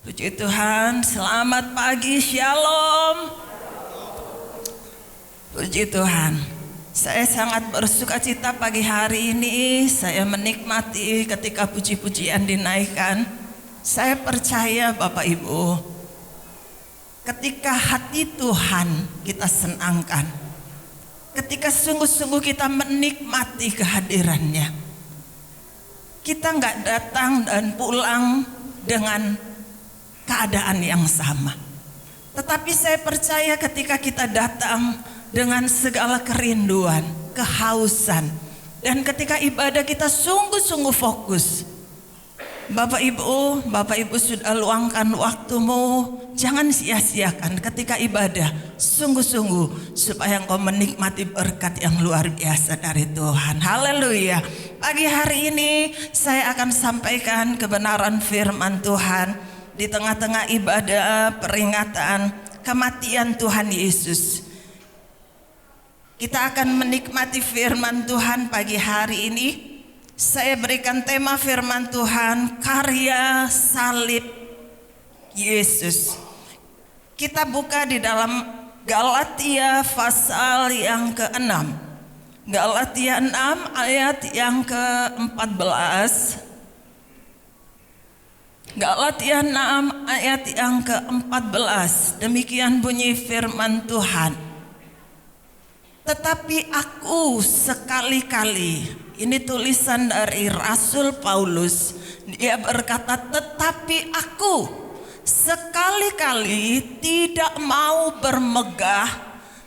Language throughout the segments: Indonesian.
Puji Tuhan, selamat pagi, shalom. Puji Tuhan, saya sangat bersuka cita pagi hari ini. Saya menikmati ketika puji-pujian dinaikkan. Saya percaya Bapak Ibu, ketika hati Tuhan kita senangkan, ketika sungguh-sungguh kita menikmati kehadirannya, kita nggak datang dan pulang dengan keadaan yang sama. Tetapi saya percaya ketika kita datang dengan segala kerinduan, kehausan, dan ketika ibadah kita sungguh-sungguh fokus. Bapak Ibu sudah luangkan waktumu, jangan sia-siakan ketika ibadah, sungguh-sungguh supaya engkau menikmati berkat yang luar biasa dari Tuhan. Haleluya. Pagi hari ini saya akan sampaikan kebenaran firman Tuhan di tengah-tengah ibadah peringatan kematian Tuhan Yesus. Kita akan menikmati firman Tuhan pagi hari ini. Saya berikan tema firman Tuhan, karya salib Yesus. Kita buka di dalam Galatia pasal yang ke-6. Galatia 6 ayat yang ke-14. Galatia 6 ayat yang ke-14. Demikian bunyi firman Tuhan. Tetapi aku sekali-kali, ini tulisan dari Rasul Paulus. Dia berkata, tetapi aku sekali-kali tidak mau bermegah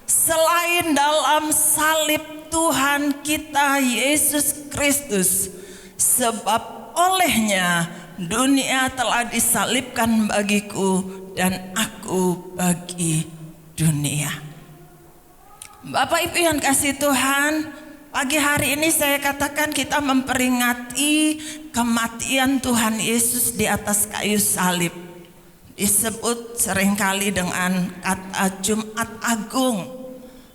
selain dalam salib Tuhan kita Yesus Kristus. Sebab olehnya dunia telah disalibkan bagiku dan aku bagi dunia. Bapak Ibu yang kasih Tuhan, pagi hari ini saya katakan kita memperingati kematian Tuhan Yesus di atas kayu salib. Disebut seringkali dengan kata Jumat Agung.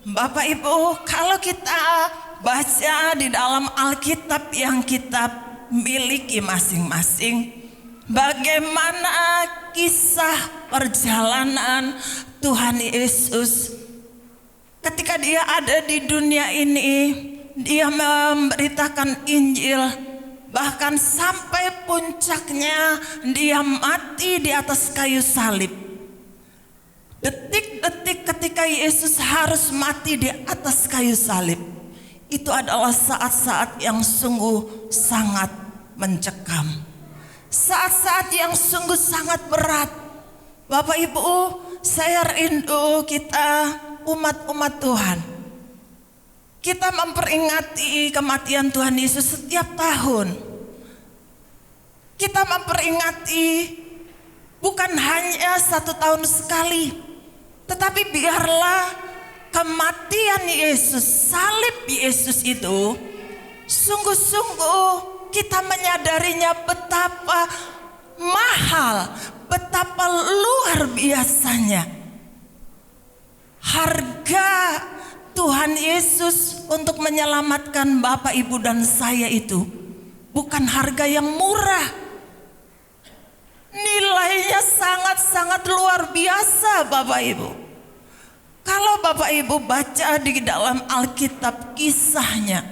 Bapak Ibu, kalau kita baca di dalam Alkitab yang kita miliki masing-masing, bagaimana kisah perjalanan Tuhan Yesus ketika dia ada di dunia ini. Dia memberitakan Injil, bahkan sampai puncaknya dia mati di atas kayu salib. Detik-detik ketika Yesus harus mati di atas kayu salib, itu adalah saat-saat yang sungguh sangat mencekam, saat-saat yang sungguh sangat berat. Bapak Ibu, saya rindu kita umat-umat Tuhan, kita memperingati kematian Tuhan Yesus setiap tahun. Kita memperingati bukan hanya 1 tahun sekali, tetapi biarlah kematian Yesus, salib Yesus itu sungguh-sungguh kita menyadarinya betapa mahal, betapa luar biasanya harga Tuhan Yesus untuk menyelamatkan Bapak Ibu dan saya itu bukan harga yang murah. Nilainya sangat-sangat luar biasa Bapak Ibu. Kalau Bapak Ibu baca di dalam Alkitab kisahnya,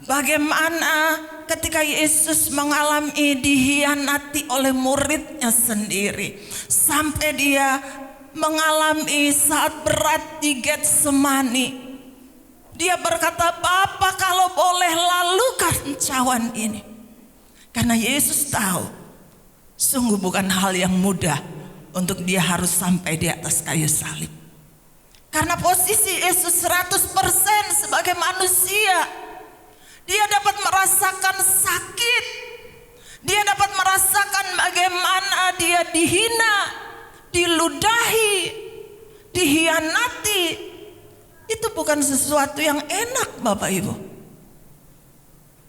bagaimana ketika Yesus mengalami dihianati oleh muridnya sendiri, sampai dia mengalami saat berat di Getsemani. Dia berkata, Bapa kalau boleh lalukan cawan ini. Karena Yesus tahu sungguh bukan hal yang mudah untuk dia harus sampai di atas kayu salib. Karena posisi Yesus 100% sebagai manusia, dia dapat merasakan sakit, dia dapat merasakan bagaimana dia dihina, diludahi, dihianati. Itu bukan sesuatu yang enak Bapak Ibu,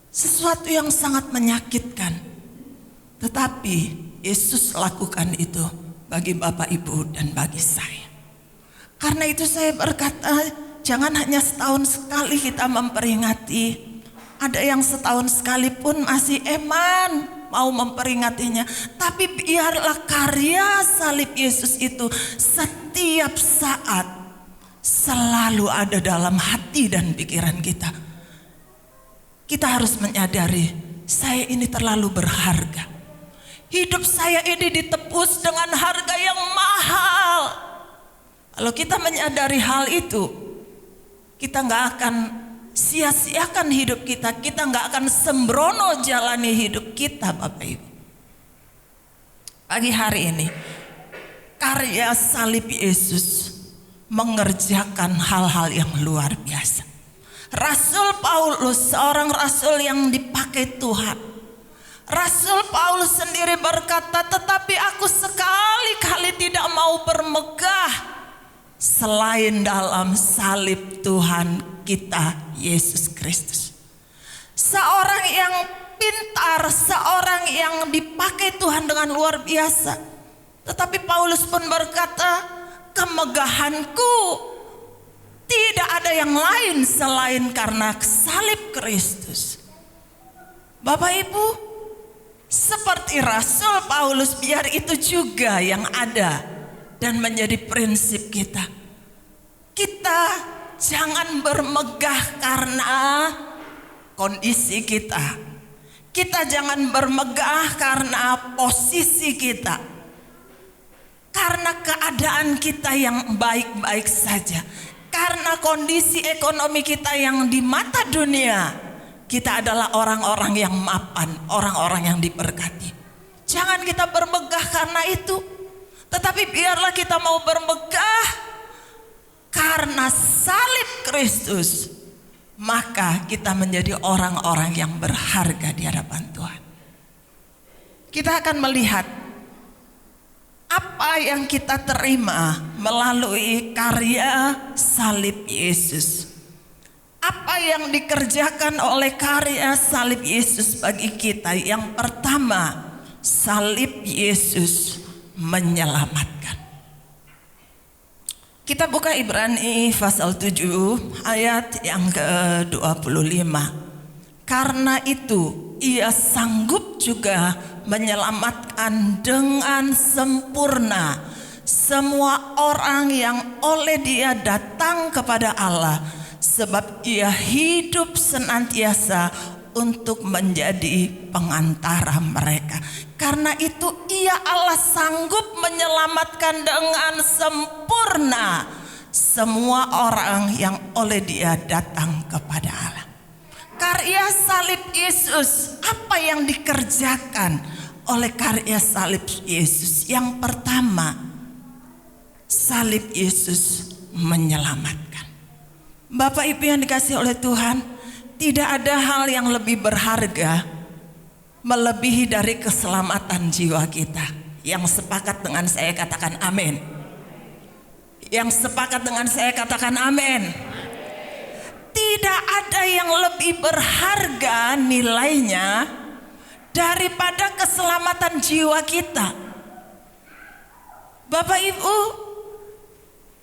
sesuatu yang sangat menyakitkan. Tetapi Yesus lakukan itu bagi Bapak Ibu dan bagi saya. Karena itu saya berkata, jangan hanya setahun sekali kita memperingati. Ada yang setahun sekalipun masih eman, mau memperingatinya. Tapi biarlah karya salib Yesus itu setiap saat selalu ada dalam hati dan pikiran kita. Kita harus menyadari, saya ini terlalu berharga. Hidup saya ini ditebus dengan harga yang mahal. Kalau kita menyadari hal itu, kita nggak akan sia-siakan hidup kita. Kita nggak akan sembrono jalani hidup kita, Bapak Ibu. Pagi hari ini, karya salib Yesus mengerjakan hal-hal yang luar biasa. Rasul Paulus, seorang rasul yang dipakai Tuhan. Rasul Paulus sendiri berkata, tetapi aku sekali-kali tidak mau bermegah selain dalam salib Tuhan kita Yesus Kristus. Seorang yang pintar, seorang yang dipakai Tuhan dengan luar biasa. Tetapi Paulus pun berkata, kemegahanku tidak ada yang lain selain karena salib Kristus. Bapak Ibu, seperti Rasul Paulus, biar itu juga yang ada dan menjadi prinsip kita. Kita jangan bermegah karena kondisi kita. Kita jangan bermegah karena posisi kita, karena keadaan kita yang baik-baik saja, karena kondisi ekonomi kita yang di mata dunia kita adalah orang-orang yang mapan, orang-orang yang diberkati. Jangan kita bermegah karena itu, tetapi biarlah kita mau bermegah karena salib Kristus. Maka kita menjadi orang-orang yang berharga di hadapan Tuhan. Kita akan melihat apa yang kita terima melalui karya salib Yesus. Apa yang dikerjakan oleh karya salib Yesus bagi kita? Yang pertama, salib Yesus menyelamatkan. Kita buka Ibrani pasal 7 ayat yang ke-25. Karena itu ia sanggup juga menyelamatkan dengan sempurna semua orang yang oleh dia datang kepada Allah, sebab ia hidup senantiasa untuk menjadi pengantara mereka. Karena itu ia Allah sanggup menyelamatkan dengan sempurna semua orang yang oleh dia datang kepada Allah. Karya salib Yesus, apa yang dikerjakan oleh karya salib Yesus? Yang pertama, salib Yesus menyelamatkan. Bapak Ibu yang dikasihi oleh Tuhan, tidak ada hal yang lebih berharga melebihi dari keselamatan jiwa kita. Yang sepakat dengan saya katakan amin. Yang sepakat dengan saya katakan amin. Tidak ada yang lebih berharga nilainya daripada keselamatan jiwa kita. Bapak Ibu,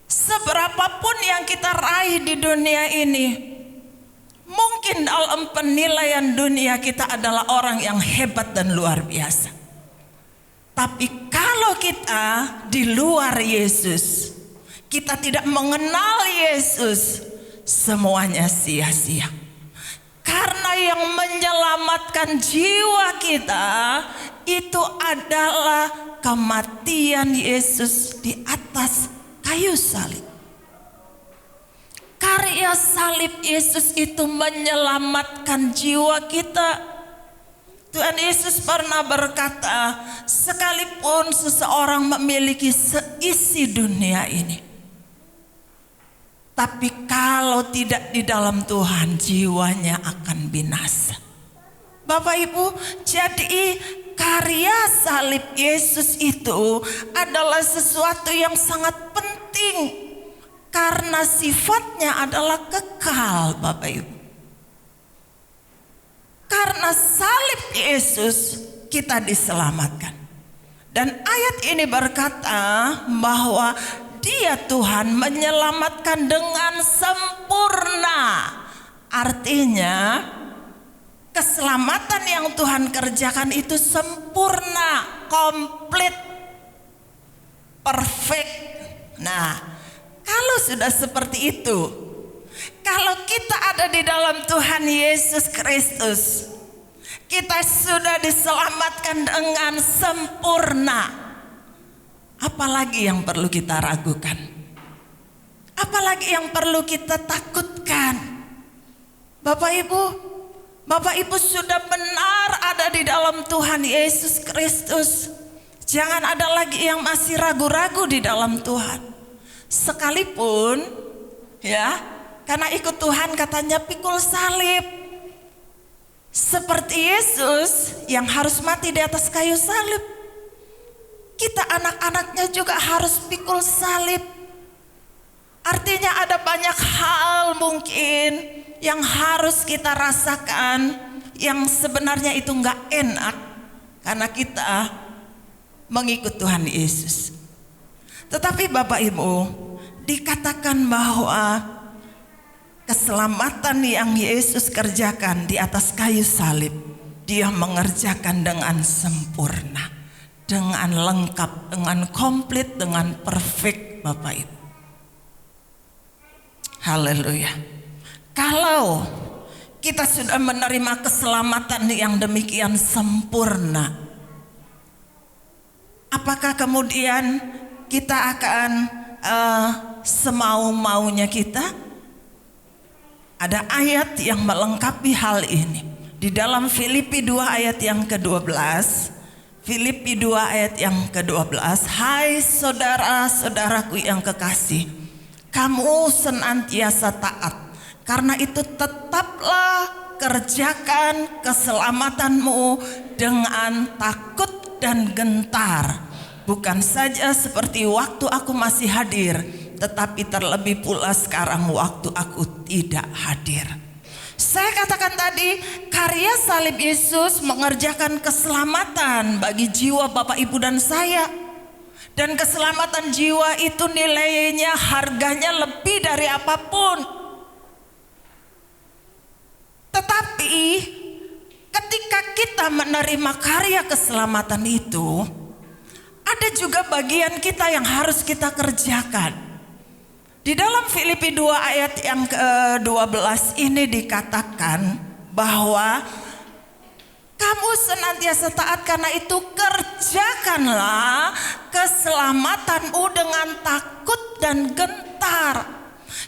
seberapapun yang kita raih di dunia ini, mungkin dalam penilaian dunia kita adalah orang yang hebat dan luar biasa. Tapi kalau kita di luar Yesus, kita tidak mengenal Yesus, semuanya sia-sia. Karena yang menyelamatkan jiwa kita itu adalah kematian Yesus di atas kayu salib. Karya salib Yesus itu menyelamatkan jiwa kita. Tuhan Yesus pernah berkata, sekalipun seseorang memiliki seisi dunia ini, tapi kalau tidak di dalam Tuhan, jiwanya akan binasa. Bapak Ibu, jadi karya salib Yesus itu adalah sesuatu yang sangat penting, karena sifatnya adalah kekal, Bapak Ibu. Karena salib Yesus kita diselamatkan. Dan ayat ini berkata bahwa Dia Tuhan menyelamatkan dengan sempurna. Artinya Keselamatan yang Tuhan kerjakan itu sempurna, komplit, perfect. Nah, kalau sudah seperti itu, kalau kita ada di dalam Tuhan Yesus Kristus, kita sudah diselamatkan dengan sempurna. Apalagi yang perlu kita ragukan? Apalagi yang perlu kita takutkan? Bapak Ibu sudah benar ada di dalam Tuhan Yesus Kristus. Jangan ada lagi yang masih ragu-ragu di dalam Tuhan. Sekalipun ya, karena ikut Tuhan katanya pikul salib. Seperti Yesus yang harus mati di atas kayu salib, kita anak-anaknya juga harus pikul salib. Artinya ada banyak hal mungkin yang harus kita rasakan, yang sebenarnya itu nggak enak karena kita mengikut Tuhan Yesus. Tetapi Bapak Ibu, dikatakan bahwa keselamatan yang Yesus kerjakan di atas kayu salib, Dia mengerjakan dengan sempurna, dengan lengkap, dengan komplit, dengan perfect, Bapak Ibu. Haleluya. Kalau kita sudah menerima keselamatan yang demikian sempurna, apakah kemudian kita akan semau-maunya kita? Ada ayat yang melengkapi hal ini. Di dalam Filipi 2 ayat yang ke-12. Filipi 2 ayat yang ke-12. Hai saudara-saudaraku yang kekasih, kamu senantiasa taat. Karena itu tetaplah kerjakan keselamatanmu dengan takut dan gentar. Bukan saja seperti waktu aku masih hadir, tetapi terlebih pula sekarang waktu aku tidak hadir. Saya katakan tadi, karya salib Yesus mengerjakan keselamatan bagi jiwa Bapak Ibu dan saya. Dan keselamatan jiwa itu nilainya, harganya lebih dari apapun. Tetapi ketika kita menerima karya keselamatan itu, ada juga bagian kita yang harus kita kerjakan. Di dalam Filipi 2 ayat yang ke-12 ini dikatakan bahwa kamu senantiasa taat, karena itu kerjakanlah keselamatanmu dengan takut dan gentar.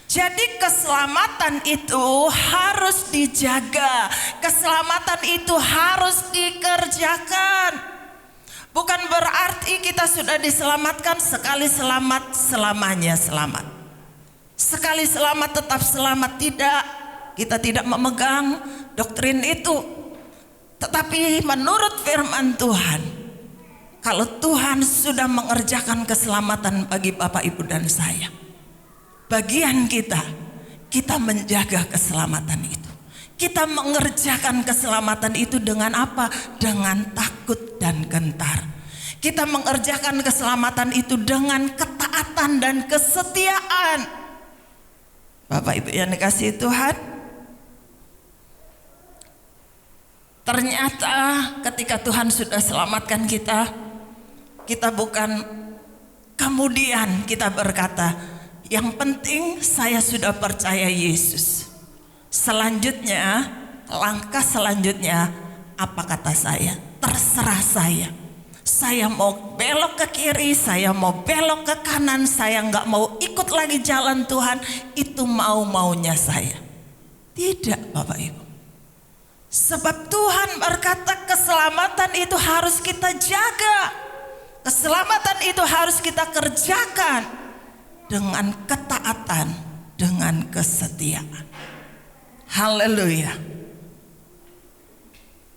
Jadi keselamatan itu harus dijaga, keselamatan itu harus dikerjakan. Bukan berarti kita sudah diselamatkan, sekali selamat selamanya selamat, sekali selamat tetap selamat. Tidak, kita tidak memegang doktrin itu. Tetapi menurut firman Tuhan, kalau Tuhan sudah mengerjakan keselamatan bagi Bapak Ibu dan saya, bagian kita menjaga keselamatan itu. Kita mengerjakan keselamatan itu dengan apa? Dengan takut dan gentar. Kita mengerjakan keselamatan itu dengan ketaatan dan kesetiaan. Bapak Ibu yang dikasihi Tuhan, ternyata ketika Tuhan sudah selamatkan kita, kita bukan kemudian kita berkata, yang penting saya sudah percaya Yesus. Selanjutnya, langkah selanjutnya apa kata saya? Terserah saya. Saya mau belok ke kiri, saya mau belok ke kanan, saya nggak mau ikut lagi jalan Tuhan. Itu mau-maunya saya. Tidak, Bapak Ibu. Sebab Tuhan berkata keselamatan itu harus kita jaga. Keselamatan itu harus kita kerjakan dengan ketaatan, dengan kesetiaan. Haleluya.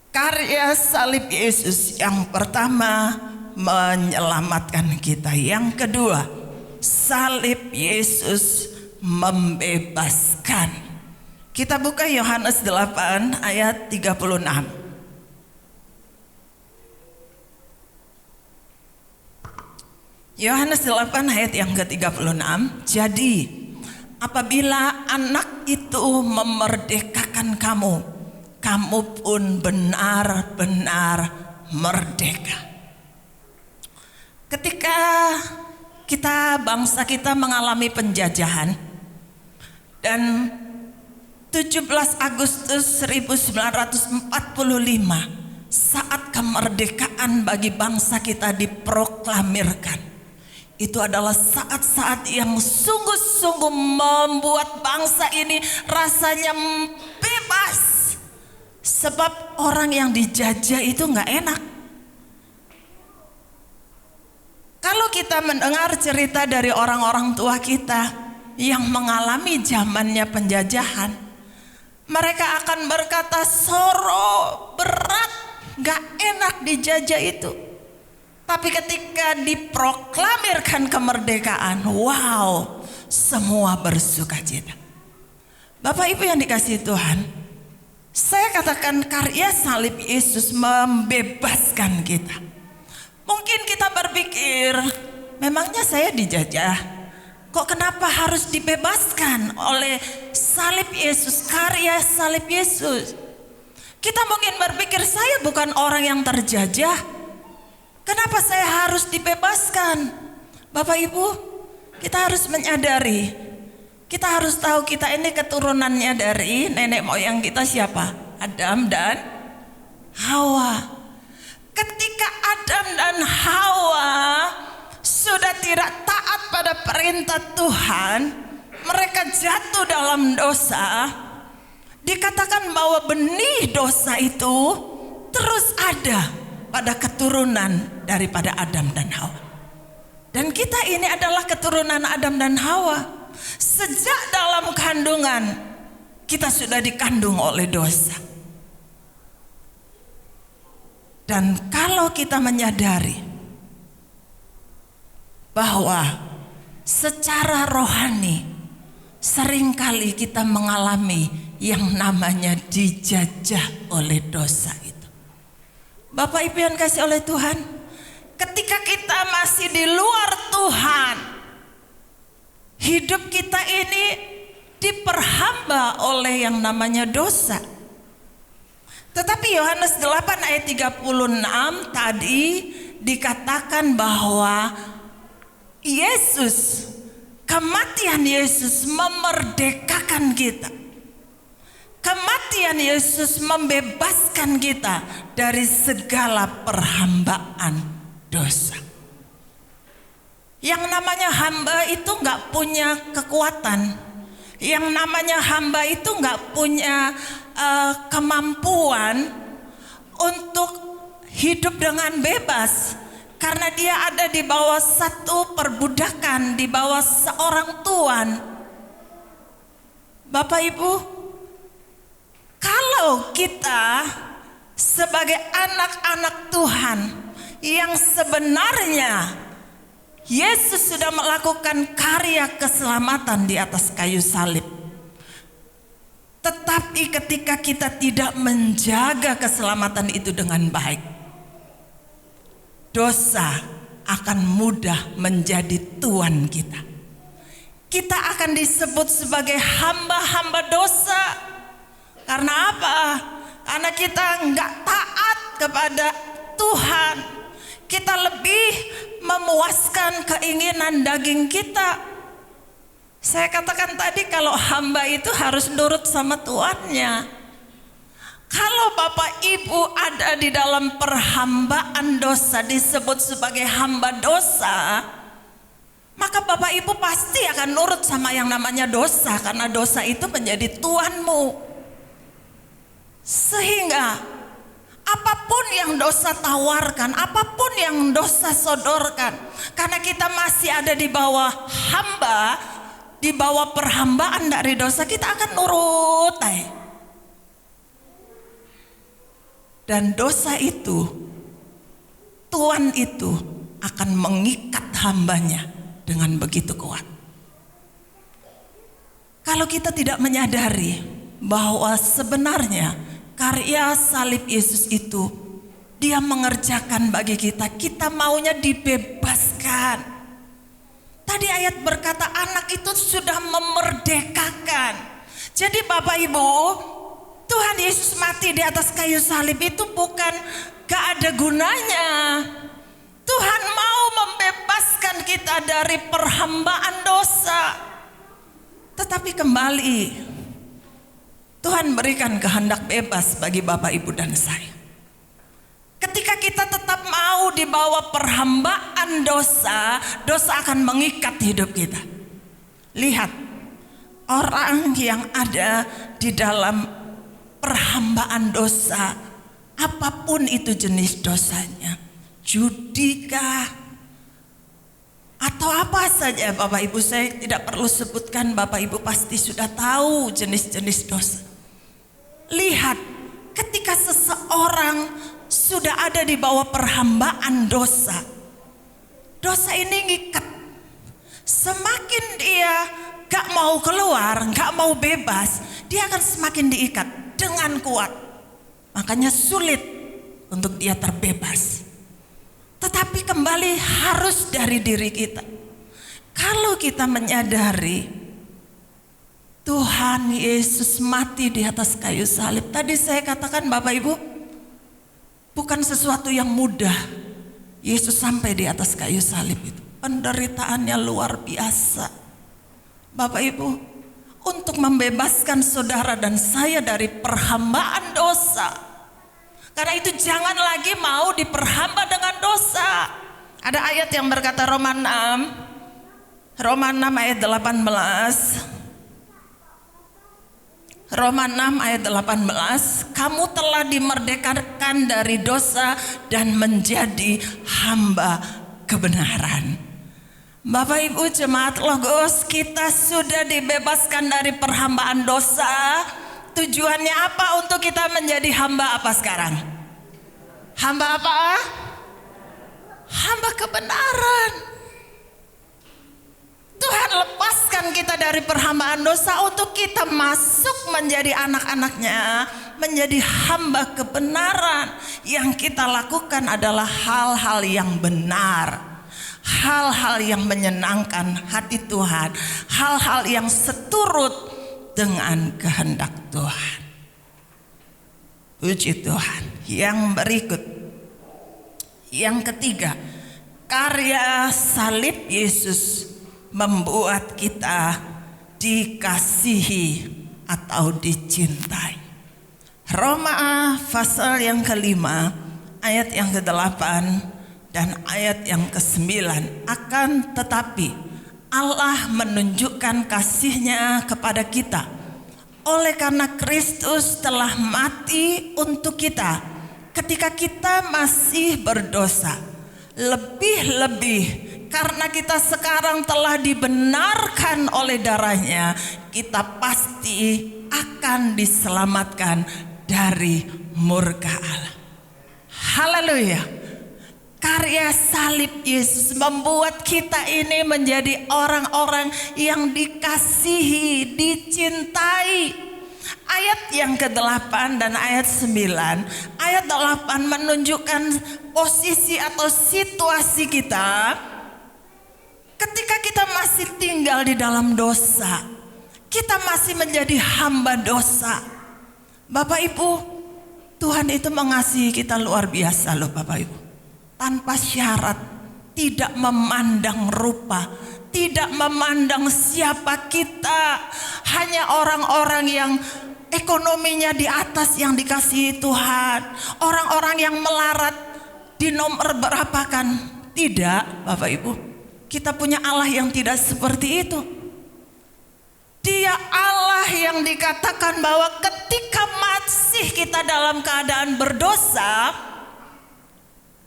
Karya salib Yesus yang pertama menyelamatkan kita. Yang kedua, salib Yesus membebaskan. Kita buka Yohanes 8 ayat 36. Yohanes 8 ayat yang ke-36. Jadi apabila anak itu memerdekakan kamu, kamu pun benar-benar merdeka. Ketika bangsa kita mengalami penjajahan, dan 17 Agustus 1945 saat kemerdekaan bagi bangsa kita diproklamirkan, itu adalah saat-saat yang sungguh-sungguh membuat bangsa ini rasanya bebas. Sebab orang yang dijajah itu gak enak. Kalau kita mendengar cerita dari orang-orang tua kita yang mengalami zamannya penjajahan, mereka akan berkata, "Soro, berat, gak enak dijajah itu." Tapi ketika diproklamirkan kemerdekaan, wow, semua bersukacita. Bapak Ibu yang dikasihi Tuhan, saya katakan karya salib Yesus membebaskan kita. Mungkin kita berpikir, memangnya saya dijajah? Kok kenapa harus dibebaskan oleh salib Yesus, karya salib Yesus? Kita mungkin berpikir, saya bukan orang yang terjajah. Kenapa saya harus dibebaskan? Bapak Ibu, kita harus menyadari, kita harus tahu kita ini keturunannya dari nenek moyang kita siapa? Adam dan Hawa. Ketika Adam dan Hawa sudah tidak taat pada perintah Tuhan, mereka jatuh dalam dosa. Dikatakan bahwa benih dosa itu terus ada pada keturunan daripada Adam dan Hawa. Dan kita ini adalah keturunan Adam dan Hawa. Sejak dalam kandungan kita sudah dikandung oleh dosa. Dan kalau kita menyadari bahwa secara rohani seringkali kita mengalami yang namanya dijajah oleh dosa itu. Bapak Ibu yang kasih oleh Tuhan, ketika kita masih di luar Tuhan, hidup kita ini diperhamba oleh yang namanya dosa. Tetapi Yohanes 8 ayat 36 tadi dikatakan bahwa Yesus, kematian Yesus memerdekakan kita. Kematian Yesus membebaskan kita dari segala perhambaan dosa. Yang namanya hamba itu gak punya kekuatan. Yang namanya hamba itu gak punya kemampuan untuk hidup dengan bebas. Karena dia ada di bawah satu perbudakan, di bawah seorang tuan. Bapak Ibu, kalau kita sebagai anak-anak Tuhan yang sebenarnya Yesus sudah melakukan karya keselamatan di atas kayu salib, tetapi ketika kita tidak menjaga keselamatan itu dengan baik, dosa akan mudah menjadi tuan kita. Kita akan disebut sebagai hamba-hamba dosa. Karena apa? Karena kita nggak taat kepada Tuhan. Kita lebih memuaskan keinginan daging kita. Saya katakan tadi, kalau hamba itu harus nurut sama tuannya. Kalau Bapak Ibu ada di dalam perhambaan dosa, disebut sebagai hamba dosa, maka Bapak Ibu pasti akan nurut sama yang namanya dosa, karena dosa itu menjadi tuanmu. Sehingga apapun yang dosa tawarkan, apapun yang dosa sodorkan, karena kita masih ada di bawah hamba, di bawah perhambaan dari dosa, kita akan nurut. Dan dosa itu, tuan itu akan mengikat hambanya dengan begitu kuat. Kalau kita tidak menyadari bahwa sebenarnya karya salib Yesus itu, dia mengerjakan bagi kita, kita maunya dibebaskan. Tadi ayat berkata anak itu sudah memerdekakan. Jadi Bapak Ibu, Tuhan Yesus mati di atas kayu salib itu bukan gak ada gunanya. Tuhan mau membebaskan kita dari perhambaan dosa. Tetapi kembali, Tuhan berikan kehendak bebas bagi Bapak, Ibu, dan saya. Ketika kita tetap mau di bawah perhambaan dosa, dosa akan mengikat hidup kita. Lihat, orang yang ada di dalam perhambaan dosa, apapun itu jenis dosanya, judikah atau apa saja, Bapak Ibu, saya tidak perlu sebutkan, Bapak Ibu pasti sudah tahu jenis-jenis dosa. Lihat, ketika seseorang sudah ada di bawah perhambaan dosa, dosa ini ngikat. Semakin dia gak mau keluar, gak mau bebas, dia akan semakin diikat dengan kuat. Makanya sulit untuk dia terbebas. Tetapi kembali harus dari diri kita. Kalau kita menyadari Tuhan Yesus mati di atas kayu salib. Tadi saya katakan, Bapak Ibu, bukan sesuatu yang mudah. Yesus sampai di atas kayu salib itu, penderitaannya luar biasa. Bapak Ibu, untuk membebaskan saudara dan saya dari perhambaan dosa. Karena itu jangan lagi mau diperhamba dengan dosa. Ada ayat yang berkata, Roma 6 ayat 18. Roma 6 ayat 18, kamu telah dimerdekakan dari dosa dan menjadi hamba kebenaran. Bapak Ibu jemaat Logos, kita sudah dibebaskan dari perhambaan dosa. Tujuannya apa? Untuk kita menjadi hamba apa sekarang? Hamba apa? Hamba kebenaran. Tuhan lepaskan kita dari perhambaan dosa untuk kita masuk menjadi anak-anaknya, menjadi hamba kebenaran. Yang kita lakukan adalah hal-hal yang benar, hal-hal yang menyenangkan hati Tuhan, hal-hal yang seturut dengan kehendak Tuhan. Puji Tuhan. Yang berikut, yang ketiga, karya salib Yesus membuat kita dikasihi atau dicintai. Roma pasal yang kelima ayat yang ke-8 dan ayat yang ke-9. Akan tetapi Allah menunjukkan kasih-Nya kepada kita oleh karena Kristus telah mati untuk kita ketika kita masih berdosa. Lebih-lebih karena kita sekarang telah dibenarkan oleh darah-Nya, kita pasti akan diselamatkan dari murka Allah. Haleluya. Karya salib Yesus membuat kita ini menjadi orang-orang yang dikasihi, dicintai. Ayat yang ke-8 dan ayat 9. Ayat 8 menunjukkan posisi atau situasi kita ketika kita masih tinggal di dalam dosa. Kita masih menjadi hamba dosa. Bapak Ibu, Tuhan itu mengasihi kita luar biasa loh Bapak Ibu. Tanpa syarat, tidak memandang rupa, tidak memandang siapa kita. Hanya orang-orang yang ekonominya di atas yang dikasihi Tuhan. Orang-orang yang melarat di nomor berapa kan? Tidak Bapak Ibu. Kita punya Allah yang tidak seperti itu. Dia Allah yang dikatakan bahwa ketika masih kita dalam keadaan berdosa,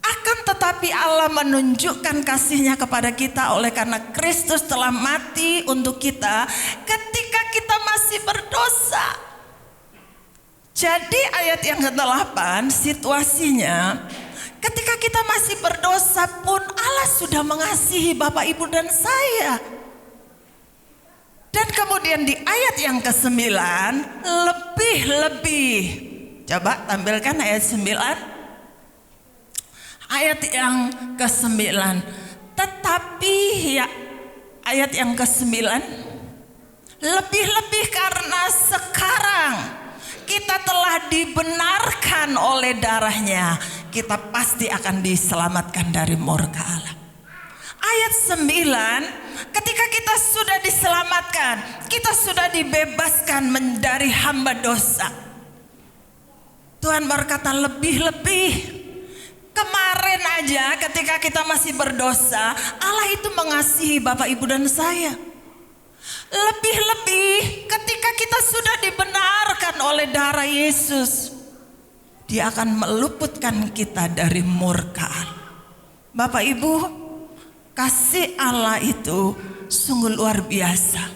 akan tetapi Allah menunjukkan kasih-Nya kepada kita oleh karena Kristus telah mati untuk kita ketika kita masih berdosa. Jadi ayat yang ke-8 situasinya, ketika kita masih berdosa pun Allah sudah mengasihi Bapak, Ibu, dan saya. Dan kemudian di ayat yang ke-9, lebih-lebih. Coba tampilkan ayat 9. Ayat yang ke-9. Tetapi ya, ayat yang ke-9, lebih-lebih karena sekarang kita telah dibenarkan oleh darahnya, kita pasti akan diselamatkan dari murka Allah. Ayat 9, ketika kita sudah diselamatkan, kita sudah dibebaskan dari hamba dosa. Tuhan berkata lebih-lebih. Kemarin aja ketika kita masih berdosa, Allah itu mengasihi Bapak, Ibu, dan saya. Lebih-lebih ketika kita sudah dibenarkan oleh darah Yesus, Dia akan meluputkan kita dari murka Allah. Bapak, Ibu, kasih Allah itu sungguh luar biasa.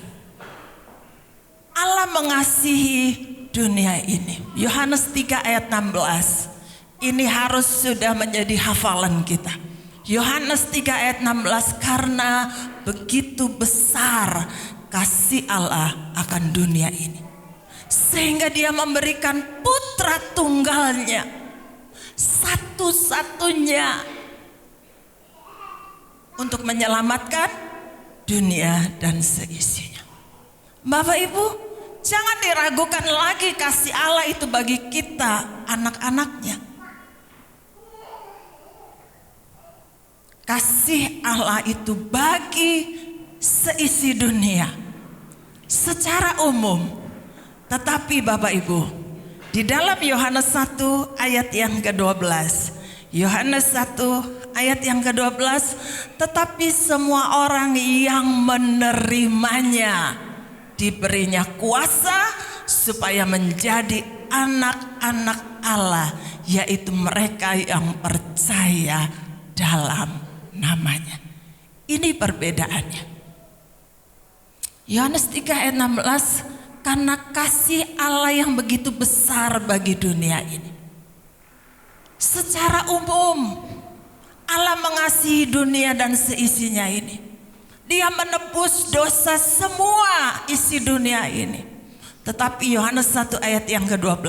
Allah mengasihi dunia ini. Yohanes 3 ayat 16. Ini harus sudah menjadi hafalan kita. Yohanes 3 ayat 16, karena begitu besar kasih Allah akan dunia ini, sehingga Dia memberikan putra tunggalnya, satu-satunya, untuk menyelamatkan dunia dan seisinya. Bapak, Ibu, jangan diragukan lagi kasih Allah itu bagi kita, anak-anaknya. Kasih Allah itu bagi seisi dunia secara umum. Tetapi Bapak, Ibu, di dalam Yohanes 1 ayat yang ke-12, Yohanes 1 ayat yang ke-12, tetapi semua orang yang menerimanya diberinya kuasa supaya menjadi anak-anak Allah, yaitu mereka yang percaya dalam namanya. Ini perbedaannya. Yohanes 3 ayat 16, karena kasih Allah yang begitu besar bagi dunia ini. Secara umum Allah mengasihi dunia dan seisinya ini. Dia menebus dosa semua isi dunia ini. Tetapi Yohanes 1 ayat yang ke-12,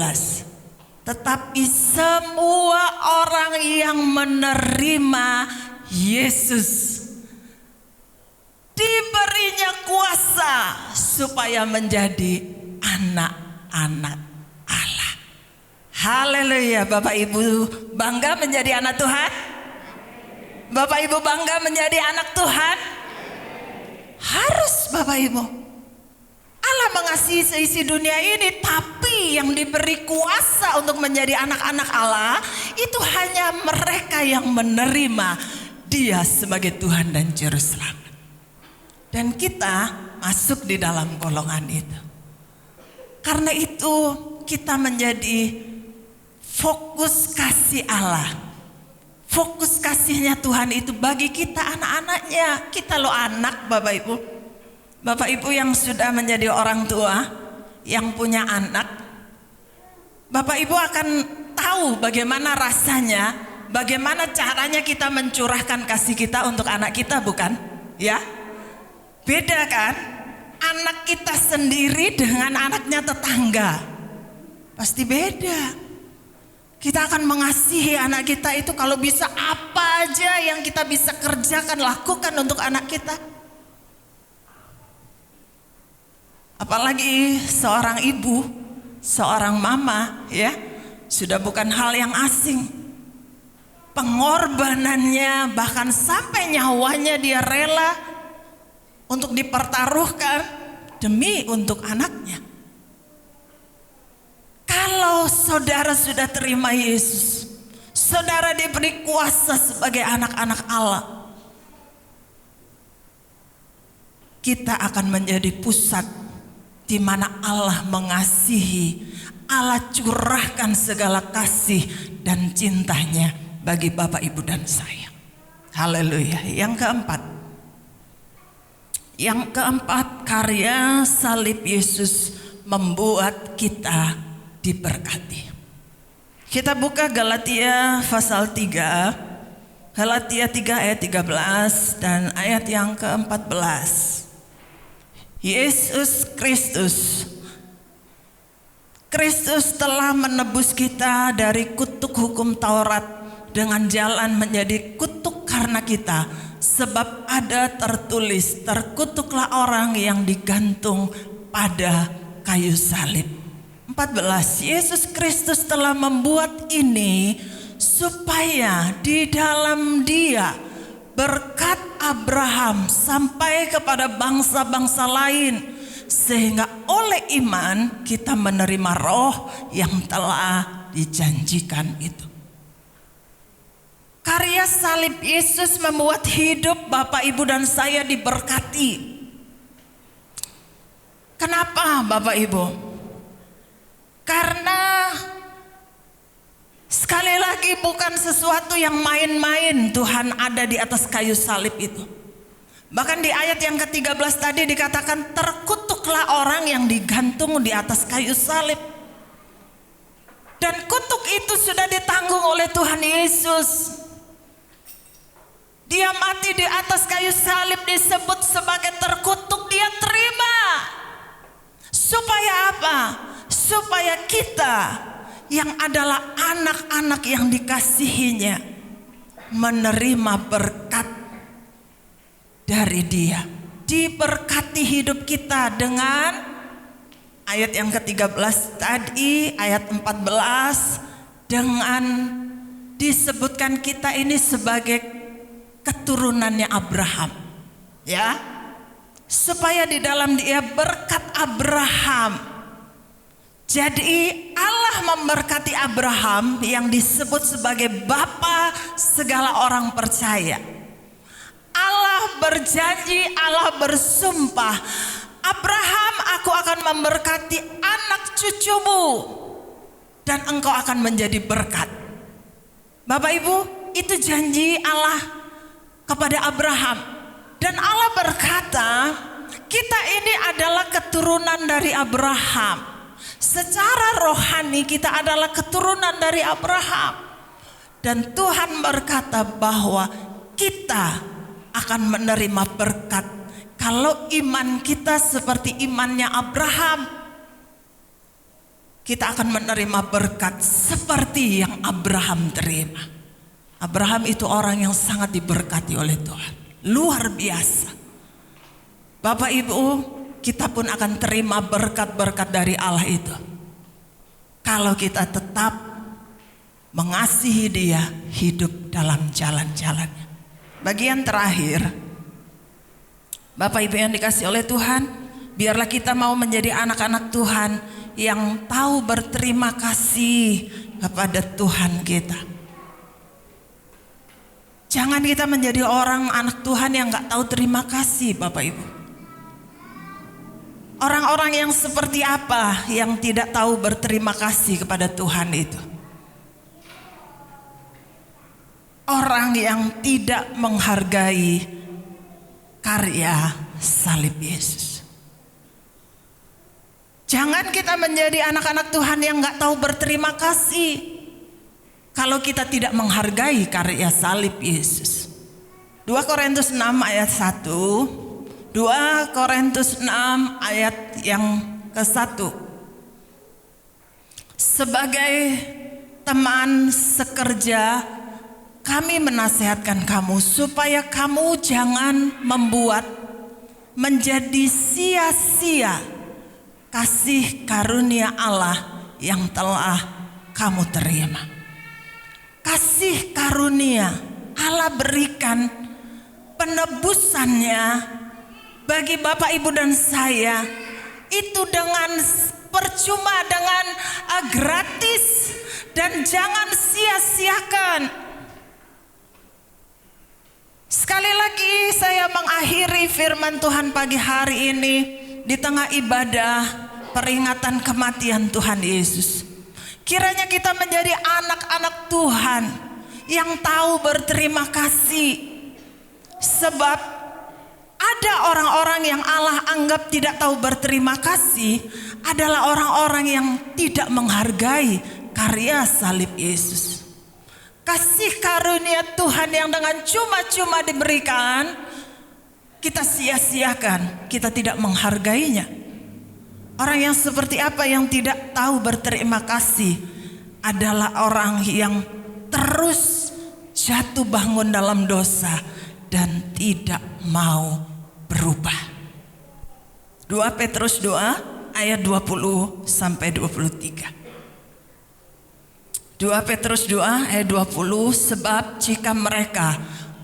tetapi semua orang yang menerima Yesus diberinya kuasa supaya menjadi anak-anak Allah. Haleluya. Bapak, Ibu bangga menjadi anak Tuhan? Bapak, Ibu bangga menjadi anak Tuhan? Harus, Bapak, Ibu. Allah mengasihi seisi dunia ini, tapi yang diberi kuasa untuk menjadi anak-anak Allah itu hanya mereka yang menerima Dia sebagai Tuhan dan Juru Selamat. Dan kita masuk di dalam golongan itu. Karena itu kita menjadi fokus kasih Allah. Fokus kasihnya Tuhan itu bagi kita, anak-anaknya. Kita loh anak, Bapak, Ibu. Bapak, Ibu yang sudah menjadi orang tua, yang punya anak, Bapak, Ibu akan tahu bagaimana rasanya, bagaimana caranya kita mencurahkan kasih kita untuk anak kita, bukan? Ya, beda kan? Anak kita sendiri dengan anaknya tetangga, pasti beda. Kita akan mengasihi anak kita itu kalau bisa apa aja yang kita bisa kerjakan, lakukan untuk anak kita. Apalagi seorang ibu, seorang mama, ya, sudah bukan hal yang asing. Pengorbanannya, bahkan sampai nyawanya dia rela untuk dipertaruhkan demi untuk anaknya. Kalau saudara sudah terima Yesus, saudara diberi kuasa sebagai anak-anak Allah, kita akan menjadi pusat di mana Allah mengasihi, Allah curahkan segala kasih dan cintanya bagi Bapak, Ibu, dan saya. Haleluya. Yang keempat, karya salib Yesus membuat kita diberkati. Kita buka Galatia pasal 3, Galatia 3 ayat 13 dan ayat yang ke-14. Yesus Kristus telah menebus kita dari kutuk hukum Taurat dengan jalan menjadi kutuk karena kita, sebab ada tertulis, terkutuklah orang yang digantung pada kayu salib. 14 14, Yesus Kristus telah membuat ini supaya di dalam Dia berkat Abraham sampai kepada bangsa-bangsa lain, sehingga oleh iman kita menerima roh yang telah dijanjikan itu. Karya salib Yesus membuat hidup Bapak, Ibu, dan saya diberkati. Kenapa Bapak, Ibu? Karena sekali lagi bukan sesuatu yang main-main Tuhan ada di atas kayu salib itu. Bahkan di ayat yang ke-13 tadi dikatakan terkutuklah orang yang digantung di atas kayu salib. Dan kutuk itu sudah ditanggung oleh Tuhan Yesus. Dia mati di atas kayu salib disebut sebagai terkutuk, dia terima. Supaya apa? Supaya kita yang adalah anak-anak yang dikasihinya menerima berkat dari Dia. Diberkati hidup kita dengan ayat yang ke-13 tadi, ayat 14, dengan disebutkan kita ini sebagai keturunannya Abraham, ya, supaya di dalam Dia berkat Abraham. Jadi Allah memberkati Abraham yang disebut sebagai bapa segala orang percaya. Allah berjanji, Allah bersumpah, Abraham, aku akan memberkati anak cucumu dan engkau akan menjadi berkat. Bapak Ibu, itu janji Allah kepada Abraham. Dan Allah berkata, kita ini adalah keturunan dari Abraham. Secara rohani kita adalah keturunan dari Abraham. Dan Tuhan berkata bahwa kita akan menerima berkat kalau iman kita seperti imannya Abraham. Kita akan menerima berkat seperti yang Abraham terima. Abraham itu orang yang sangat diberkati oleh Tuhan, luar biasa. Bapak Ibu, kita pun akan terima berkat-berkat dari Allah itu kalau kita tetap mengasihi Dia, hidup dalam jalan-jalannya. Bagian terakhir, Bapak Ibu yang dikasihi oleh Tuhan, biarlah kita mau menjadi anak-anak Tuhan yang tahu berterima kasih kepada Tuhan kita. Jangan kita menjadi orang anak Tuhan yang gak tahu terima kasih, Bapak Ibu. Orang-orang yang seperti apa yang tidak tahu berterima kasih kepada Tuhan itu? Orang yang tidak menghargai karya salib Yesus. Jangan kita menjadi anak-anak Tuhan yang gak tahu berterima kasih kalau kita tidak menghargai karya salib Yesus. 2 Korintus 6 ayat 1. 2 Korintus 6 ayat yang ke-1. Sebagai teman sekerja, kami menasihatkan kamu supaya kamu jangan membuat menjadi sia-sia kasih karunia Allah yang telah kamu terima. Kasih karunia Allah berikan penebusannya bagi Bapak, Ibu, dan saya itu dengan percuma, dengan gratis, dan jangan sia-siakan. Sekali lagi saya mengakhiri firman Tuhan pagi hari ini di tengah ibadah peringatan kematian Tuhan Yesus. Kiranya kita menjadi anak-anak Tuhan yang tahu berterima kasih, sebab ada orang-orang yang Allah anggap tidak tahu berterima kasih adalah orang-orang yang tidak menghargai karya salib Yesus. Kasih karunia Tuhan yang dengan cuma-cuma diberikan, kita sia-siakan, kita tidak menghargainya. Orang yang seperti apa yang tidak tahu berterima kasih adalah orang yang terus jatuh bangun dalam dosa dan tidak mau berubah. 2 Petrus 2 ayat 20 sampai 23. 2 Petrus 2 ayat 20, sebab jika mereka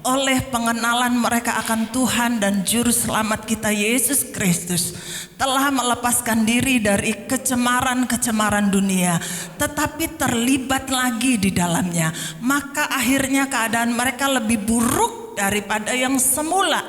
oleh pengenalan mereka akan Tuhan dan Juru Selamat kita Yesus Kristus telah melepaskan diri dari kecemaran-kecemaran dunia, tetapi terlibat lagi di dalamnya, maka akhirnya keadaan mereka lebih buruk daripada yang semula.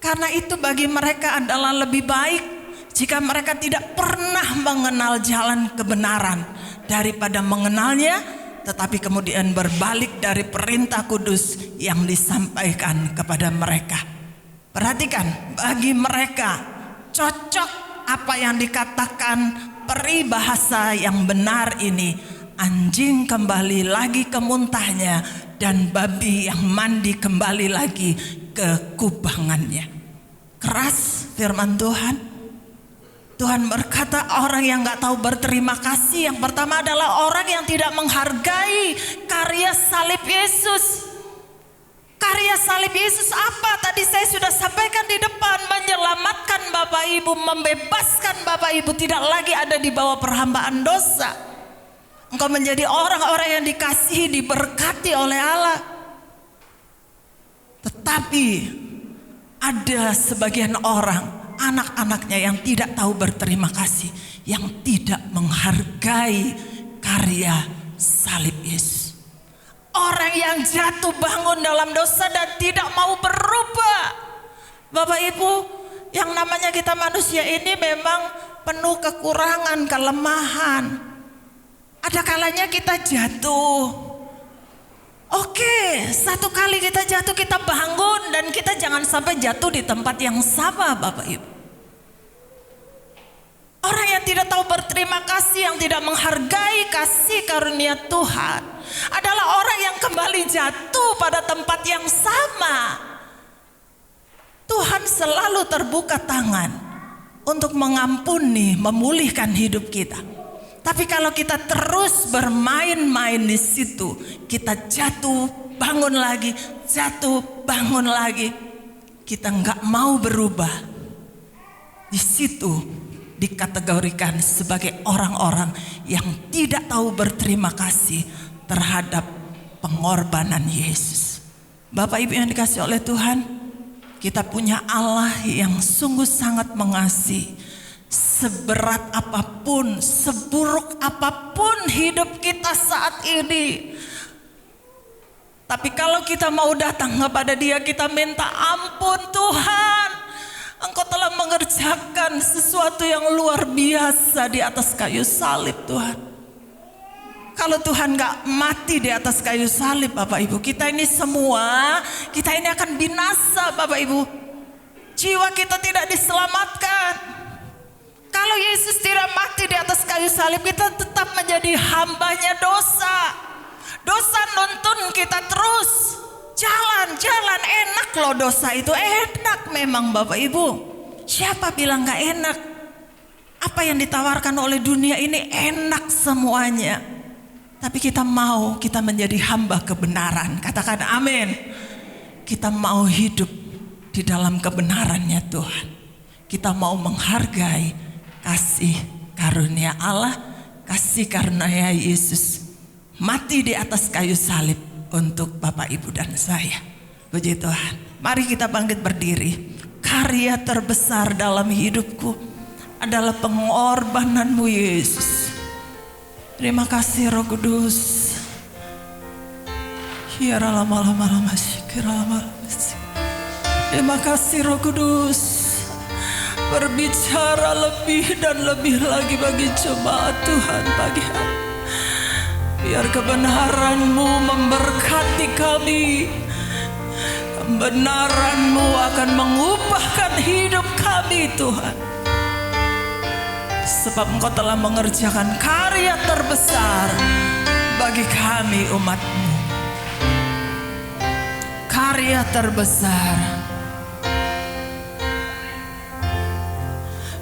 Karena itu bagi mereka adalah lebih baik jika mereka tidak pernah mengenal jalan kebenaran daripada mengenalnya, tetapi kemudian berbalik dari perintah kudus yang disampaikan kepada mereka. Perhatikan, bagi mereka cocok apa yang dikatakan peribahasa yang benar ini. Anjing kembali lagi ke muntahnya dan babi yang mandi kembali lagi ke kubangannya. Keras firman Tuhan. Tuhan berkata orang yang gak tahu berterima kasih, yang pertama adalah orang yang tidak menghargai karya salib Yesus. Karya salib Yesus apa? Tadi saya sudah sampaikan di depan, menyelamatkan Bapak Ibu, membebaskan Bapak Ibu tidak lagi ada di bawah perhambaan dosa. Engkau menjadi orang-orang yang dikasihi, diberkati oleh Allah. Tetapi ada sebagian orang, anak-anaknya yang tidak tahu berterima kasih, yang tidak menghargai karya salib Yesus. Orang yang jatuh bangun dalam dosa dan tidak mau berubah. Bapak Ibu, yang namanya kita manusia ini memang penuh kekurangan, kelemahan. Ada kalanya kita jatuh. Oke, satu kali kita jatuh, kita bangun, dan kita jangan sampai jatuh di tempat yang sama, Bapak Ibu. Orang yang tidak tahu berterima kasih, yang tidak menghargai kasih karunia Tuhan, adalah orang yang kembali jatuh pada tempat yang sama. Tuhan selalu terbuka tangan untuk mengampuni, memulihkan hidup kita. Tapi kalau kita terus bermain-main di situ, kita jatuh, bangun lagi, jatuh, bangun lagi, kita nggak mau berubah. Di situ dikategorikan sebagai orang-orang yang tidak tahu berterima kasih terhadap pengorbanan Yesus. Bapak Ibu yang dikasihi oleh Tuhan, kita punya Allah yang sungguh sangat mengasihi. Seberat apapun, seburuk apapun hidup kita saat ini, tapi kalau kita mau datang kepada Dia, kita minta ampun, Tuhan, Engkau telah mengerjakan sesuatu yang luar biasa di atas kayu salib, Tuhan. Kalau Tuhan gak mati di atas kayu salib, Bapak Ibu, kita ini semua, kita ini akan binasa, Bapak Ibu. Jiwa kita tidak diselamatkan. Kalau Yesus tidak mati di atas kayu salib, kita tetap menjadi hambanya dosa. Dosa nuntun kita terus. Jalan-jalan enak loh, dosa itu enak memang, Bapak Ibu. Siapa bilang gak enak? Apa yang ditawarkan oleh dunia ini enak semuanya. Tapi kita mau, kita menjadi hamba kebenaran. Katakan amin. Kita mau hidup di dalam kebenarannya Tuhan. Kita mau menghargai kasih karunia Allah, kasih karunia Yesus mati di atas kayu salib untuk Bapak Ibu dan saya. Puji Tuhan. Mari kita bangkit berdiri. Karya terbesar dalam hidupku adalah pengorbananmu Yesus. Terima kasih Roh Kudus. Terima kasih Roh Kudus. Berbicara lebih dan lebih lagi bagi jemaat Tuhan pagi hari. Biar kebenaran-Mu memberkati kami. Kebenaran-Mu akan mengubahkan hidup kami Tuhan. Sebab Engkau telah mengerjakan karya terbesar bagi kami umat-Mu. Karya terbesar.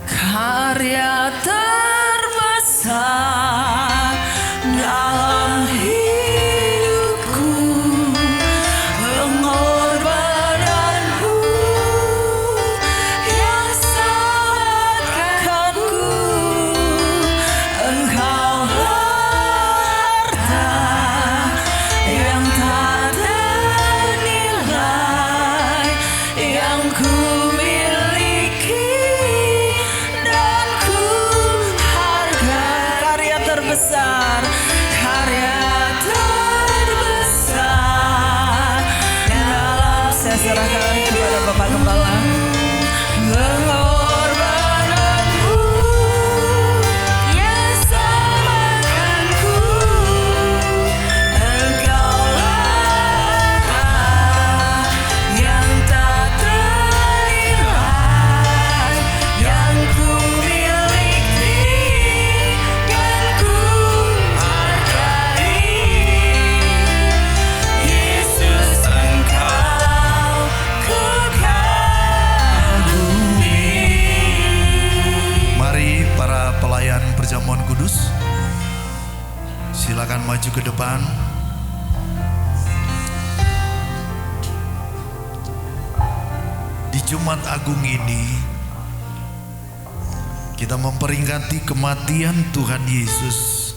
Karya terbesar dalam hidupku, pengorbananmu yang selamatkanku. maju ke depan. Di Jumat Agung ini kita memperingati kematian Tuhan Yesus.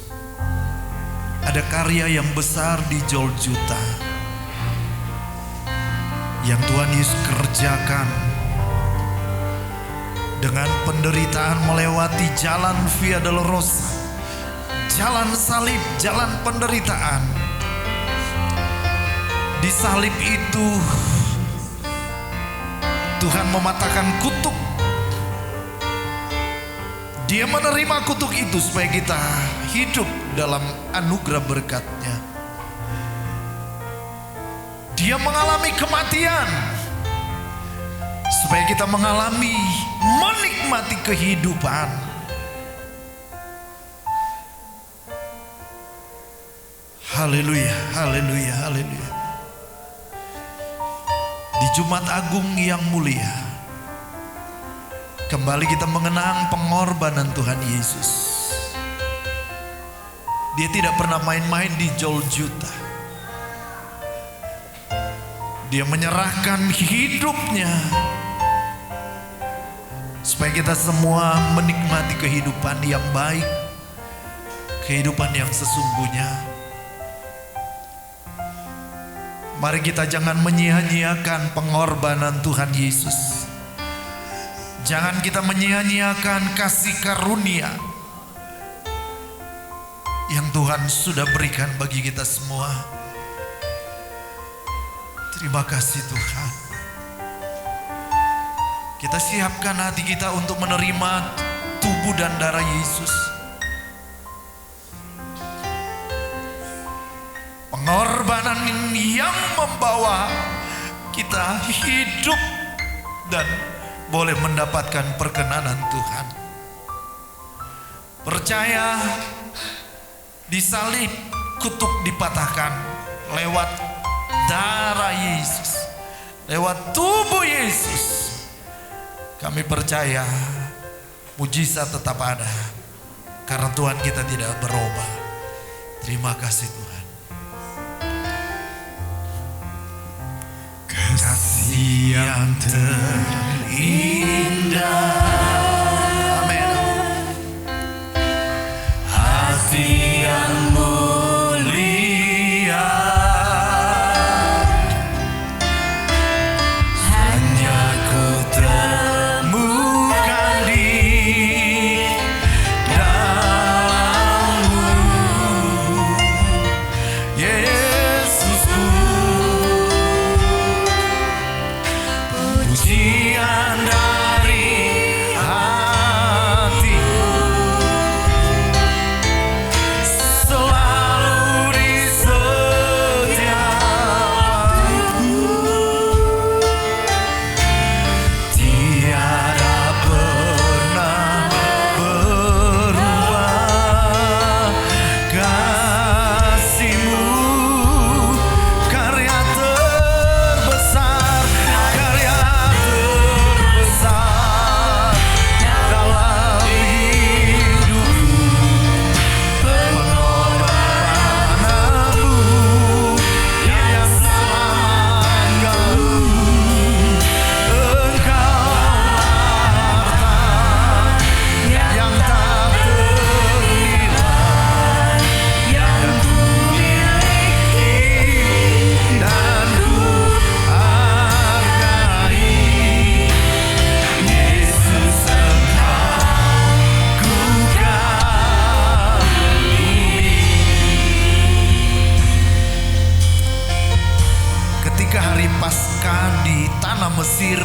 Ada karya yang besar di Golgota yang Tuhan Yesus kerjakan dengan penderitaan melewati jalan Via Dolorosa, jalan salib, jalan penderitaan. Di salib itu Tuhan mematahkan kutuk. Dia menerima kutuk itu supaya kita hidup dalam anugerah berkat-Nya. Dia mengalami kematian supaya kita mengalami menikmati kehidupan. Haleluya, haleluya, haleluya. Di Jumat Agung yang mulia, kembali kita mengenang pengorbanan Tuhan Yesus. Dia tidak pernah main-main di Golgota. Dia menyerahkan hidupnya supaya kita semua menikmati kehidupan yang baik, kehidupan yang sesungguhnya. Mari kita jangan menyia-nyiakan pengorbanan Tuhan Yesus. Jangan kita menyia-nyiakan kasih karunia yang Tuhan sudah berikan bagi kita semua. Terima kasih Tuhan. Kita siapkan hati kita untuk menerima tubuh dan darah Yesus. Pengorbanan yang membawa kita hidup dan boleh mendapatkan perkenanan Tuhan. Percaya di salib kutuk dipatahkan lewat darah Yesus, lewat tubuh Yesus. Kami percaya mujizat tetap ada karena Tuhan kita tidak berubah. Terima kasih Tuhan. Kasih yang terindah, amin. Hati yang mulia, hanya ku temukan di dalam-Mu, Yesusku. Pujian dari hatiku selalu di setiap waktu, tiada pernah berubah. Kasih-Mu karya terbesar, karya terbesar dalam hidupku. Pengorbanan-Mu yang selamatkan, Engkau harta yang tak ternilai yang ku miliki dan ku hargai. Yesus, Engkau ku kagumi. Ketika hari Paskah di tanah Mesir,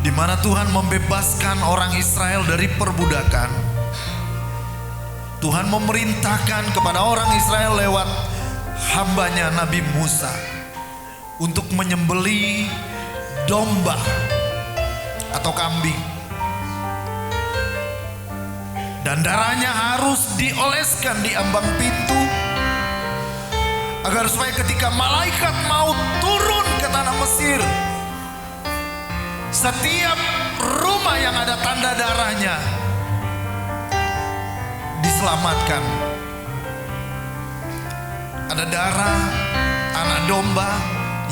di mana Tuhan membebaskan orang Israel dari perbudakan, Tuhan memerintahkan kepada orang Israel lewat hambanya Nabi Musa untuk menyembelih domba atau kambing, dan darahnya harus dioleskan di ambang pintu, agar supaya ketika malaikat maut turun ke tanah Mesir, setiap rumah yang ada tanda darahnya diselamatkan. Ada darah anak domba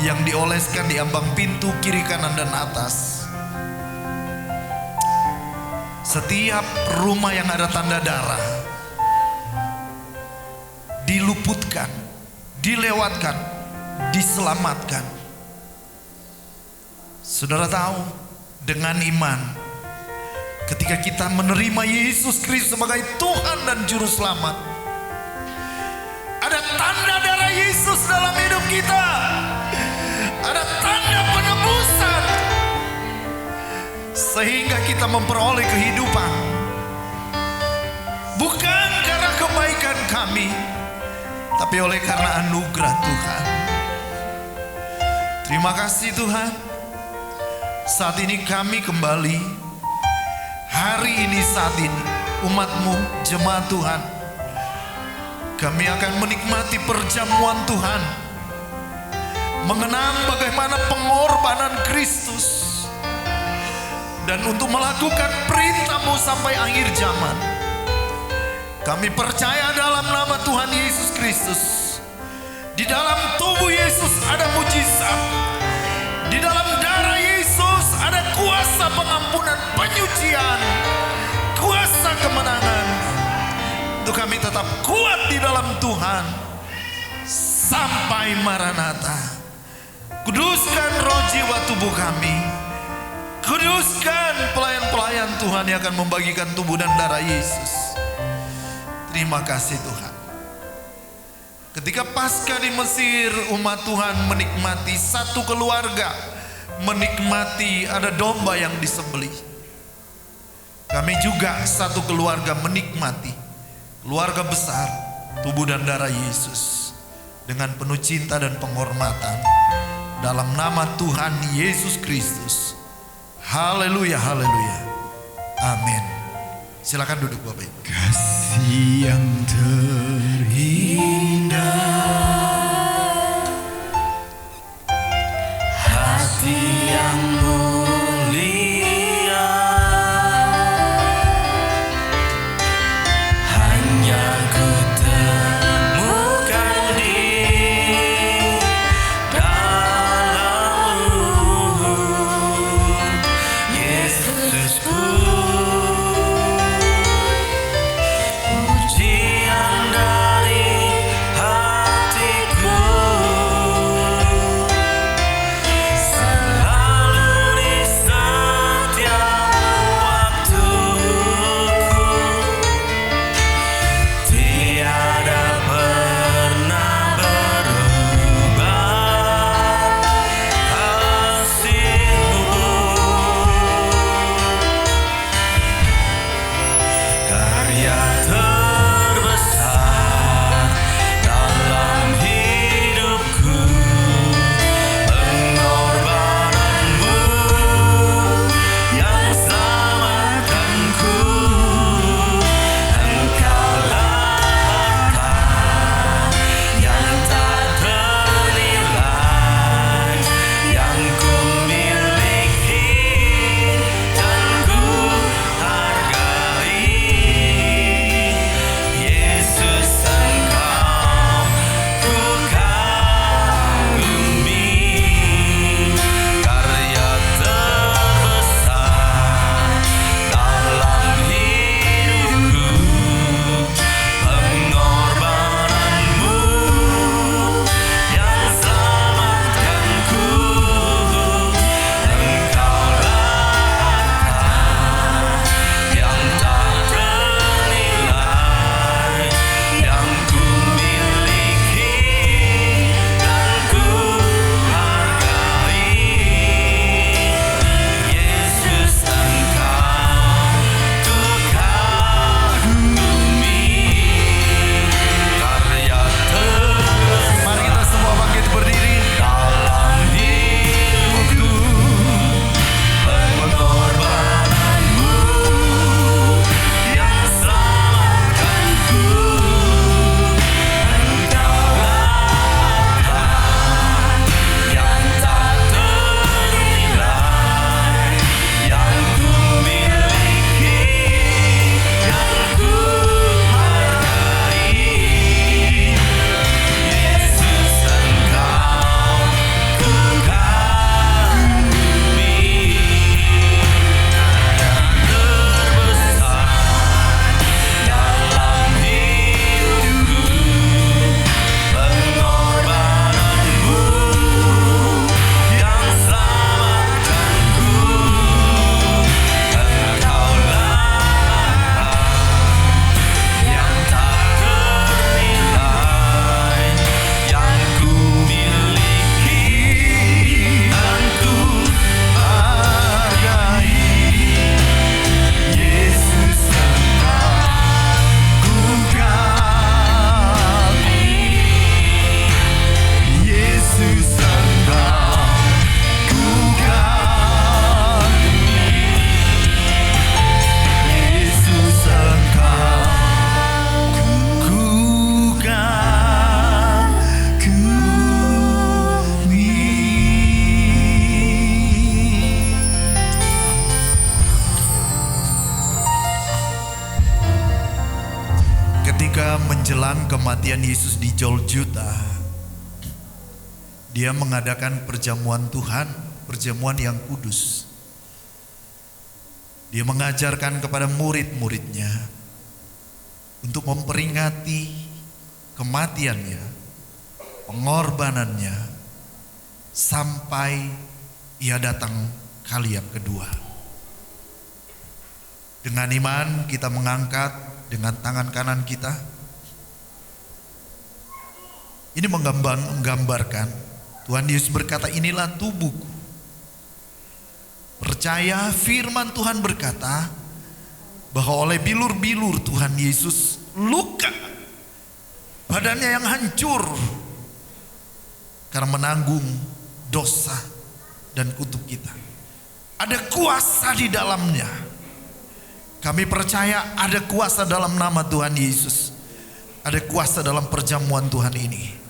yang dioleskan di ambang pintu kiri, kanan, dan atas. Setiap rumah yang ada tanda darah diluputkan, dilewatkan, diselamatkan. Saudara tahu, dengan iman, ketika kita menerima Yesus Kristus sebagai Tuhan dan Juru Selamat, ada tanda darah Yesus dalam hidup kita. Ada tanda penebusan, sehingga kita memperoleh kehidupan. Bukan karena kebaikan kami, tapi oleh karena anugerah Tuhan. Terima kasih Tuhan. Saat ini kami kembali, hari ini, saat ini, umat-Mu, jemaat Tuhan, kami akan menikmati perjamuan Tuhan, mengenang bagaimana pengorbanan Kristus, dan untuk melakukan perintah-Mu sampai akhir zaman. Kami percaya dalam nama Tuhan Yesus Kristus, di dalam tubuh Yesus ada mujizat, di dalam darah Yesus ada kuasa pengampunan, penyucian, kuasa kemenangan. Untuk kami tetap kuat di dalam Tuhan sampai Maranatha. Kuduskan roh jiwa tubuh kami, kuduskan pelayan-pelayan Tuhan yang akan membagikan tubuh dan darah Yesus. Terima kasih Tuhan. Ketika Paskah di Mesir, umat Tuhan menikmati satu keluarga, menikmati ada domba yang disembelih. Kami juga satu keluarga menikmati, keluarga besar, tubuh dan darah Yesus dengan penuh cinta dan penghormatan dalam nama Tuhan Yesus Kristus. Haleluya, haleluya. Amin. Silakan duduk Bapak Ibu. Kasih yang terindah, hati yang mulia, hanya ku temukan di dalam-Mu, Yesusku. Pujian dari hati Ketika menjelang kematian Yesus di Golgota, dia mengadakan perjamuan Tuhan, perjamuan yang kudus. Dia mengajarkan kepada murid-muridnya untuk memperingati kematiannya, pengorbanannya, sampai ia datang kali yang kedua. Dengan iman kita mengangkat dengan tangan kanan kita. Ini menggambarkan Tuhan Yesus berkata, inilah tubuhku. Percaya firman Tuhan berkata bahwa oleh bilur-bilur Tuhan Yesus luka, badannya yang hancur karena menanggung dosa dan kutuk kita. Ada kuasa di dalamnya. Kami percaya ada kuasa dalam nama Tuhan Yesus. Ada kuasa dalam perjamuan Tuhan ini.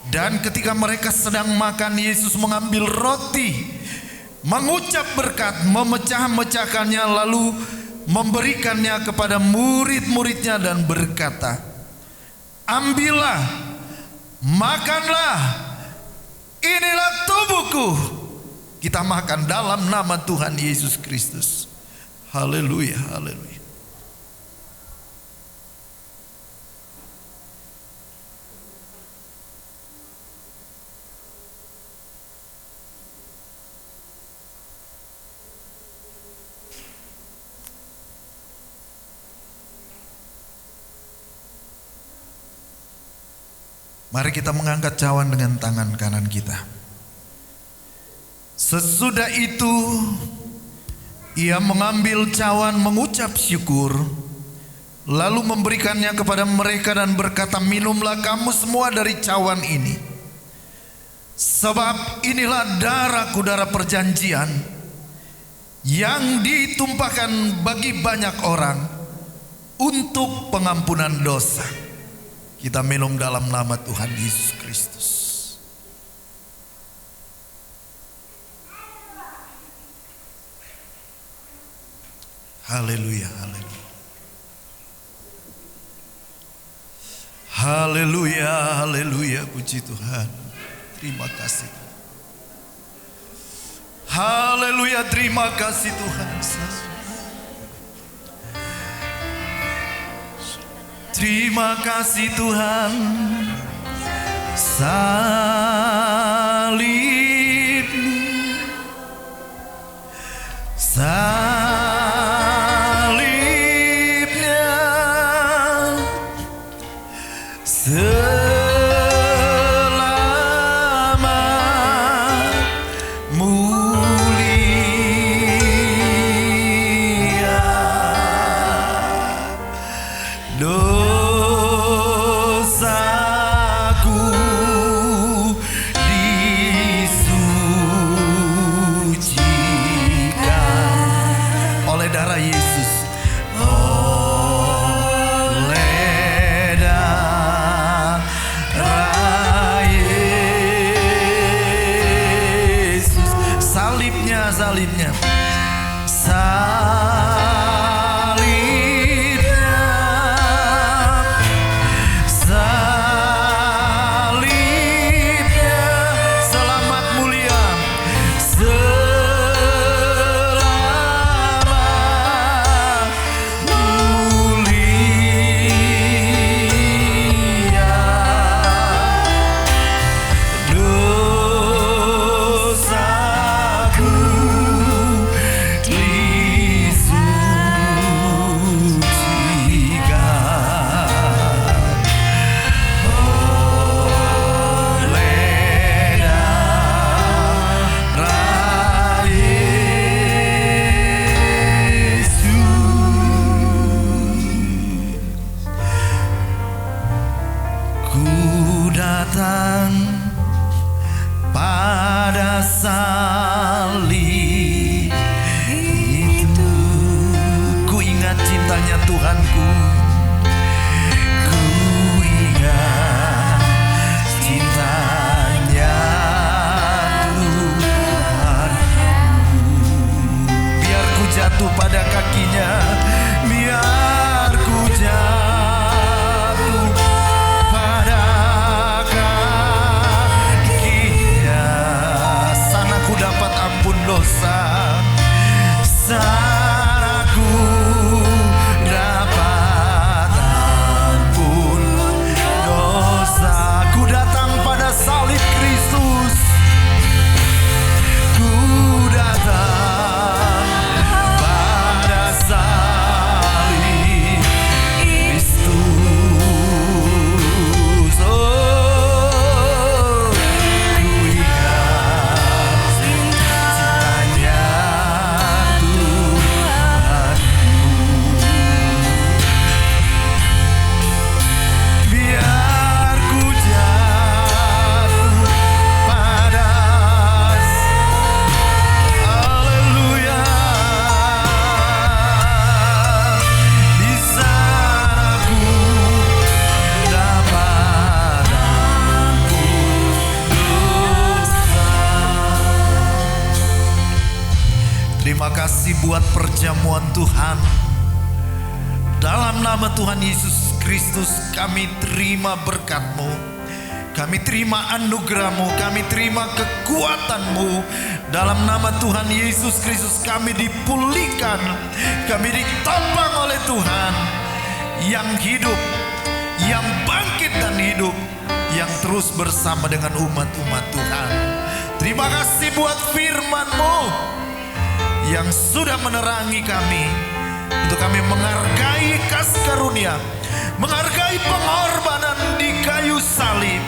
Dan ketika mereka sedang makan, Yesus mengambil roti, mengucap berkat, memecah-mecahkannya, lalu memberikannya kepada murid-muridnya dan berkata, ambillah, makanlah, inilah tubuhku. Kita makan dalam nama Tuhan Yesus Kristus. Haleluya, haleluya. Mari kita mengangkat cawan dengan tangan kanan kita. Sesudah itu ia mengambil cawan, mengucap syukur, lalu memberikannya kepada mereka dan berkata, minumlah kamu semua dari cawan ini, sebab inilah darahku, darah perjanjian yang ditumpahkan bagi banyak orang untuk pengampunan dosa. Kita minum dalam nama Tuhan Yesus Kristus. Haleluya, haleluya. Haleluya, haleluya, puji Tuhan. Terima kasih. Haleluya, terima kasih Tuhan. Terima kasih Tuhan. Salibnya selamat mulia. Dosaku disucikan oleh darah Yesus, oleh darah Yesus. Salibnya, salibnya, dosaku dosa. Saat aku dapat ampun dosa, ku datang pada salib Kristus. Ku datang pada salib Kristus. Oh, ku ingat cintanya Tuhanku. Biar ku jatuh pada haleluya, di sana ku dapat ampun dosa. Terima kasih buat perjamuan Tuhan. Dalam nama Tuhan Yesus Kristus kami terima berkat-Mu, kami terima anugerah-Mu, kami terima kekuatan-Mu. Dalam nama Tuhan Yesus Kristus kami dipulihkan, kami ditopang oleh Tuhan yang hidup, yang bangkit dan hidup, yang terus bersama dengan umat-umat Tuhan. Terima kasih buat firman-Mu yang sudah menerangi kami, untuk kami menghargai kasih karunia, menghargai pengorbanan di kayu salib,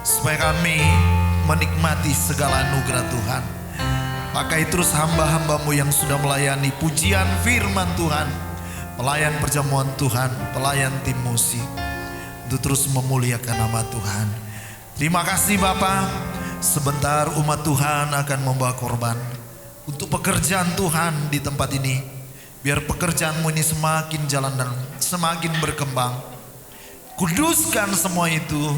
supaya kami menikmati segala anugerah Tuhan. Pakai terus hamba-hamba-Mu yang sudah melayani pujian firman Tuhan, pelayan perjamuan Tuhan, pelayan tim musik, untuk terus memuliakan nama Tuhan. Terima kasih Bapa. Sebentar umat Tuhan akan membawa korban untuk pekerjaan Tuhan di tempat ini. Biar pekerjaan-Mu ini semakin jalan dan semakin berkembang. Kuduskan semua itu.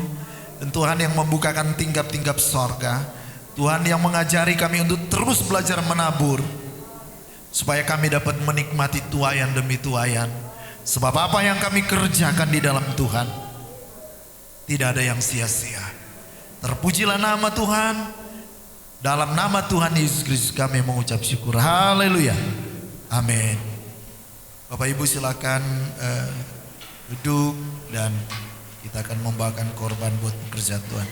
Dan Tuhan yang membukakan tingkap-tingkap sorga. Tuhan yang mengajari kami untuk terus belajar menabur. Supaya kami dapat menikmati tuayan demi tuayan. Sebab apa yang kami kerjakan di dalam Tuhan, tidak ada yang sia-sia. Terpujilah nama Tuhan. Dalam nama Tuhan Yesus Kristus kami mengucap syukur. Haleluya. Amin. Bapak Ibu silakan duduk dan kita akan membawakan korban buat pekerjaan Tuhan.